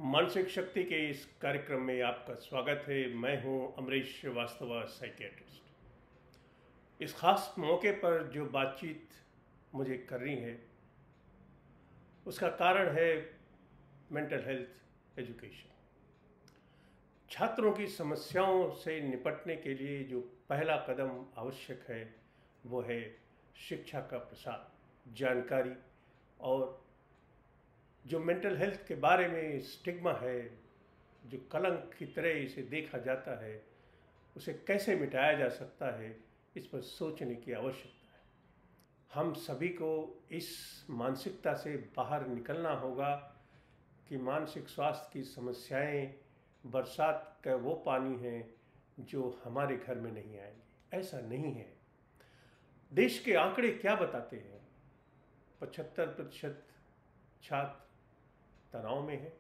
मानसिक शक्ति के इस कार्यक्रम में आपका स्वागत है। मैं हूं अमरीश श्रीवास्तव, साइकियाट्रिस्ट। इस खास मौके पर जो बातचीत मुझे करनी है उसका कारण है मेंटल हेल्थ एजुकेशन। छात्रों की समस्याओं से निपटने के लिए जो पहला कदम आवश्यक है वो है शिक्षा का प्रसार, जानकारी। और जो मेंटल हेल्थ के बारे में स्टिग्मा है, जो कलंक की तरह इसे देखा जाता है, उसे कैसे मिटाया जा सकता है, इस पर सोचने की आवश्यकता है। हम सभी को इस मानसिकता से बाहर निकलना होगा कि मानसिक स्वास्थ्य की समस्याएं बरसात का वो पानी है जो हमारे घर में नहीं आएंगे। ऐसा नहीं है। देश के आंकड़े क्या बताते हैं? 75% छात्र तनाव में है।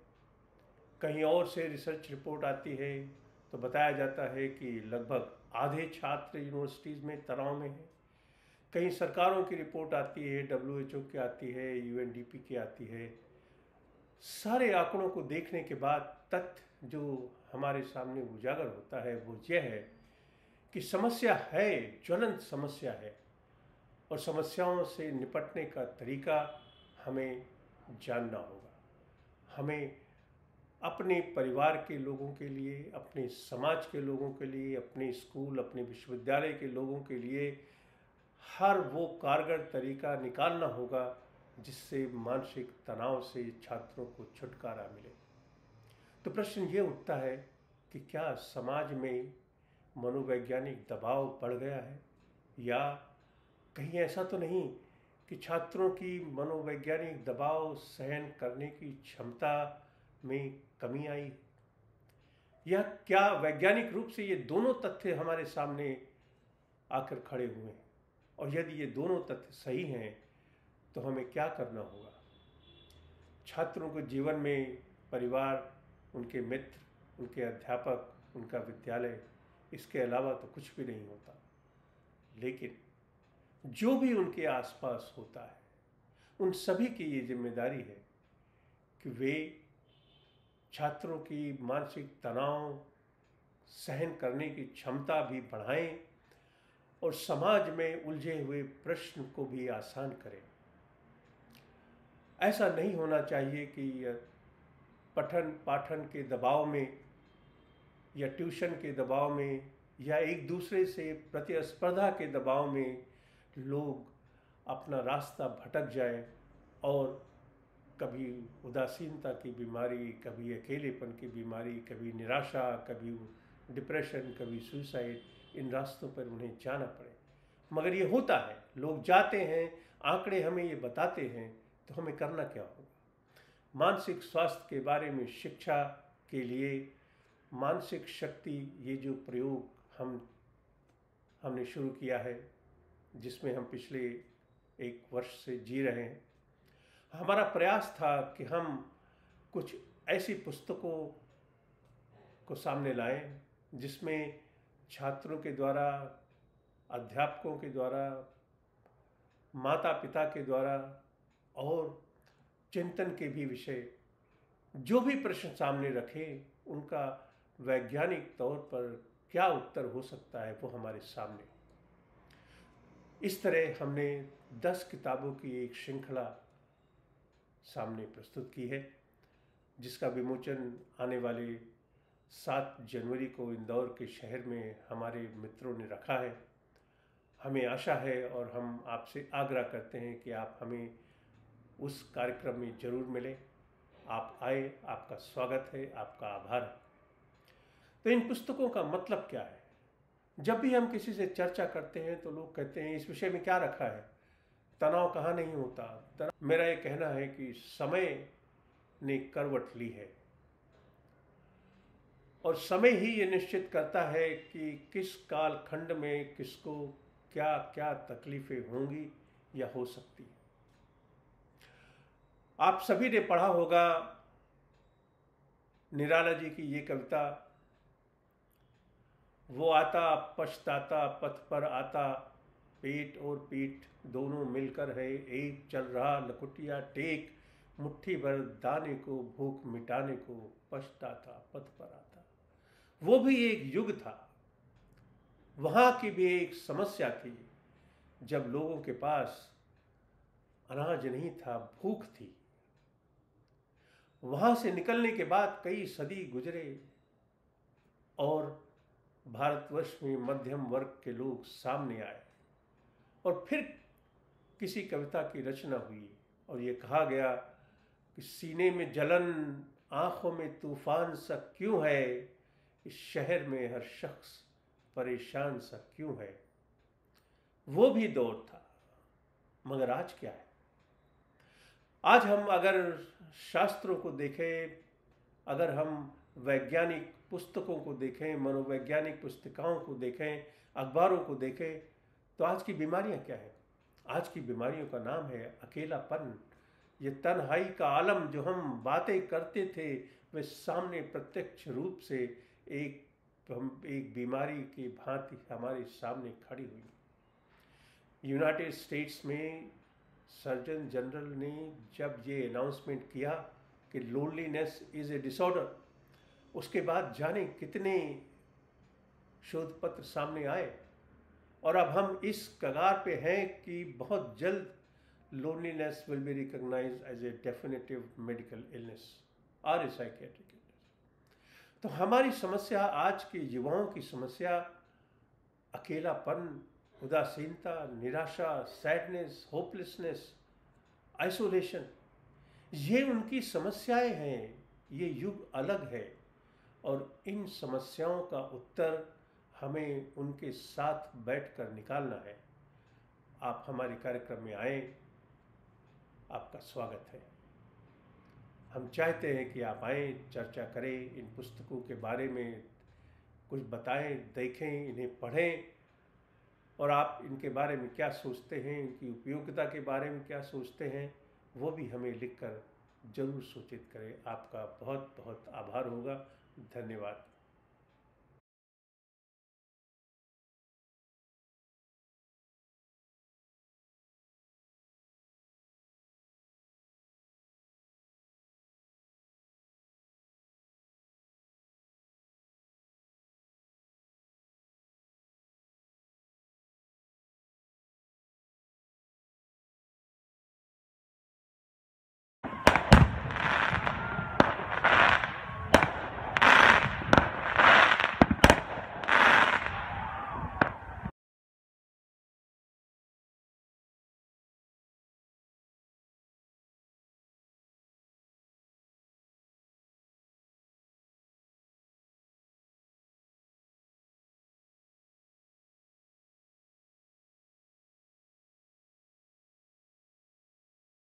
कहीं और से रिसर्च रिपोर्ट आती है तो बताया जाता है कि लगभग आधे छात्र यूनिवर्सिटीज़ में तनाव में है। कहीं सरकारों की रिपोर्ट आती है, WHO की आती है, UNDP की आती है। सारे आंकड़ों को देखने के बाद तथ्य जो हमारे सामने उजागर होता है वो यह है कि समस्या है, ज्वलंत समस्या है, और समस्याओं से निपटने का तरीका हमें जानना होगा। हमें अपने परिवार के लोगों के लिए, अपने समाज के लोगों के लिए, अपने स्कूल, अपने विश्वविद्यालय के लोगों के लिए हर वो कारगर तरीका निकालना होगा जिससे मानसिक तनाव से छात्रों को छुटकारा मिले। तो प्रश्न ये उठता है कि क्या समाज में मनोवैज्ञानिक दबाव बढ़ गया है, या कहीं ऐसा तो नहीं कि छात्रों की मनोवैज्ञानिक दबाव सहन करने की क्षमता में कमी आई, या क्या वैज्ञानिक रूप से ये दोनों तथ्य हमारे सामने आकर खड़े हुए हैं? और यदि ये दोनों तथ्य सही हैं तो हमें क्या करना होगा? छात्रों को जीवन में परिवार, उनके मित्र, उनके अध्यापक, उनका विद्यालय, इसके अलावा तो कुछ भी नहीं होता। लेकिन जो भी उनके आसपास होता है उन सभी की ये जिम्मेदारी है कि वे छात्रों की मानसिक तनाव सहन करने की क्षमता भी बढ़ाएं और समाज में उलझे हुए प्रश्न को भी आसान करें। ऐसा नहीं होना चाहिए कि पठन पाठन के दबाव में या ट्यूशन के दबाव में या एक दूसरे से प्रतिस्पर्धा के दबाव में लोग अपना रास्ता भटक जाए और कभी उदासीनता की बीमारी, कभी अकेलेपन की बीमारी, कभी निराशा, कभी डिप्रेशन, कभी सुसाइड, इन रास्तों पर उन्हें जाना पड़े। मगर ये होता है, लोग जाते हैं, आंकड़े हमें ये बताते हैं, तो हमें करना क्या होगा? मानसिक स्वास्थ्य के बारे में शिक्षा के लिए मानसिक शक्ति, ये जो प्रयोग हमने शुरू किया है, जिसमें हम पिछले 1 वर्ष से जी रहे हैं, हमारा प्रयास था कि हम कुछ ऐसी पुस्तकों को सामने लाएं जिसमें छात्रों के द्वारा, अध्यापकों के द्वारा, माता पिता के द्वारा और चिंतन के भी विषय, जो भी प्रश्न सामने रखें, उनका वैज्ञानिक तौर पर क्या उत्तर हो सकता है वो हमारे सामने। इस तरह हमने 10 किताबों की एक श्रृंखला सामने प्रस्तुत की है, जिसका विमोचन आने वाले 7 जनवरी को इंदौर के शहर में हमारे मित्रों ने रखा है। हमें आशा है और हम आपसे आग्रह करते हैं कि आप हमें उस कार्यक्रम में जरूर मिलें। आप आए, आपका स्वागत है, आपका आभार है। तो इन पुस्तकों का मतलब क्या है? जब भी हम किसी से चर्चा करते हैं तो लोग कहते हैं इस विषय में क्या रखा है, तनाव कहाँ नहीं होता। मेरा ये कहना है कि समय ने करवट ली है और समय ही ये निश्चित करता है कि किस काल खंड में किसको क्या क्या तकलीफें होंगी या हो सकती है। आप सभी ने पढ़ा होगा निराला जी की ये कविता, वो आता पछताता पथ पर आता, पेट और पीठ दोनों मिलकर है एक, चल रहा लकुटिया टेक, मुट्ठी भर दाने को भूख मिटाने को पछताता पथ पर आता। वो भी एक युग था, वहां की भी एक समस्या थी जब लोगों के पास अनाज नहीं था, भूख थी। वहां से निकलने के बाद कई सदी गुजरे और भारतवर्ष में मध्यम वर्ग के लोग सामने आए और फिर किसी कविता की रचना हुई और ये कहा गया कि सीने में जलन, आंखों में तूफान सा क्यों है, इस शहर में हर शख्स परेशान सा क्यों है। वो भी दौर था, मगर आज क्या है? आज हम अगर शास्त्रों को देखें, अगर हम वैज्ञानिक पुस्तकों को देखें, मनोवैज्ञानिक पुस्तिकाओं को देखें, अखबारों को देखें, तो आज की बीमारियां क्या है? आज की बीमारियों का नाम है अकेलापन। ये तन्हाई का आलम जो हम बातें करते थे, वे सामने प्रत्यक्ष रूप से एक बीमारी की भांति हमारे सामने खड़ी हुई। यूनाइटेड स्टेट्स में सर्जन जनरल ने जब ये अनाउंसमेंट किया कि लोनलीनेस इज ए डिसऑर्डर, उसके बाद जाने कितने शोध पत्र सामने आए और अब हम इस कगार पे हैं कि बहुत जल्द loneliness will be recognized as a definitive medical illness और ए साइकियाट्रिक इलनेस। तो हमारी समस्या, आज के युवाओं की समस्या अकेलापन, उदासीनता, निराशा, सैडनेस, होपलेसनेस, आइसोलेशन, ये उनकी समस्याएं हैं। ये युग अलग है और इन समस्याओं का उत्तर हमें उनके साथ बैठकर निकालना है। आप हमारे कार्यक्रम में आए, आपका स्वागत है। हम चाहते हैं कि आप आएँ, चर्चा करें, इन पुस्तकों के बारे में कुछ बताएं, देखें, इन्हें पढ़ें और आप इनके बारे में क्या सोचते हैं, इनकी उपयोगिता के बारे में क्या सोचते हैं, वो भी हमें लिखकर जरूर सूचित करें। आपका बहुत बहुत आभार होगा। धन्यवाद।